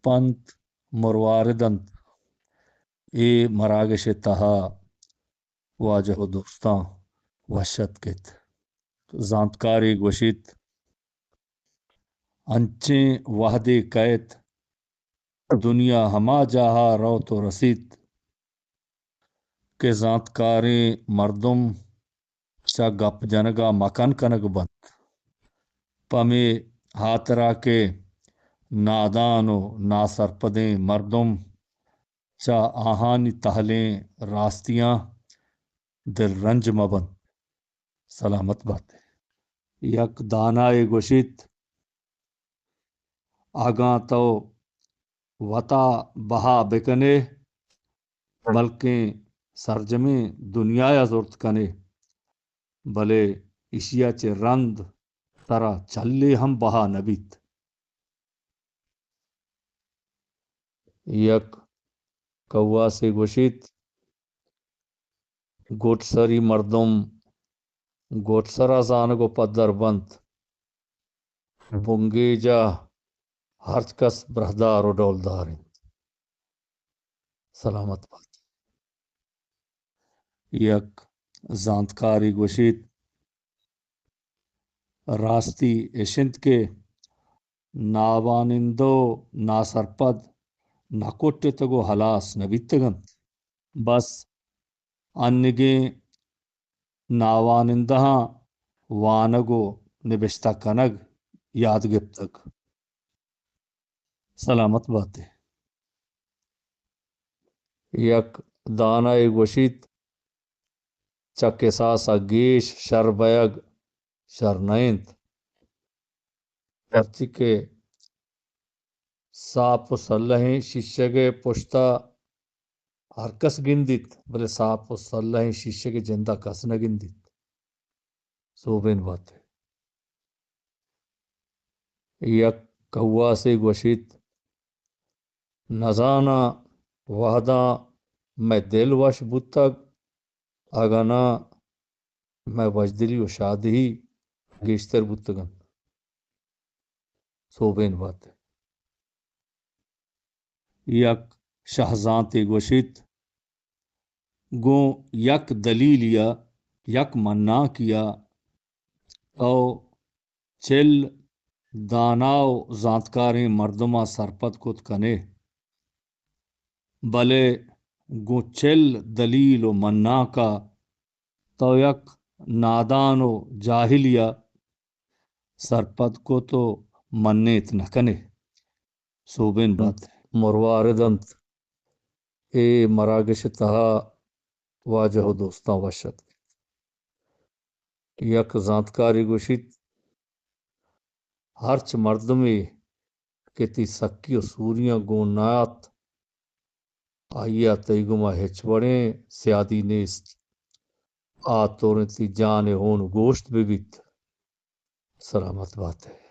پنت مرواردند اے مراگش تہا واجہ و دوستاں وحشت کت زانتکاری گوشت انچیں وحدے قیت دنیا ہما جہاں رو تو رسید کہ زانتکاریں مردم چا گپ جنگا مکان کنگ بند پمے ہاترا کے نادان و ناسرپدیں مردم چا آہانی تہلیں راستیاں دل رنج مبند سلامت بات ہے یک دانائے گوشت آگاں تو وطا بہا بکنے بلکہ سرجمیں دنیا زورت کنے بلے اشیا چے رند ترا چلے ہم بہا نبیت یک کوا سے گوشت گوٹ سری مردم گوٹ سرا زانگو پدر بند بنگے جا ہر کس برہدار و ڈولدار سلامت بات یک زانتکاری گوشت راستی اشنت کے ناوانندو ناسرپد نکوٹے تگو ہلاس نبیتگند بس انگیں ناوانندہاں وانگو نبشتہ کنگ یاد گپتگ سلامت بات ہے یک دانائے گوشت چکے ساسا گیش شر بیگ شر نائنت پرچی کے ساپ و سلہیں شیشے پشتا ہر کس گندت بلے ساپ و سلہیں شیشے کے جندہ کس نہ گندت صوبین بات ہے یک کوا سے گوشت نزانا وحدہ میں دل وش بتگ اگنا میں وجدلی و شادی گیشتر بتگن صوبین بات ہے یک شہزانتے گوشت گو یک دلیل یا یک منا کیا او چل داناو زانتکاریں مردمہ سرپت کت کنے بلے گو چل دلیل و منا کا تو یک نادان و جاہلیا سرپت کو تو منیت نہ کنے صوبین بات ہے مرواردند اے مراگش تہا واجہ و دوستاں وشت یک زانتکاری گوشت ہرچ مردمی کہ تی سکی و سوریاں گونات آئیا تیگما ہچ بڑیں سیادی نیست آتورن تی جان ہون گوشت ببیت سلامت بات ہے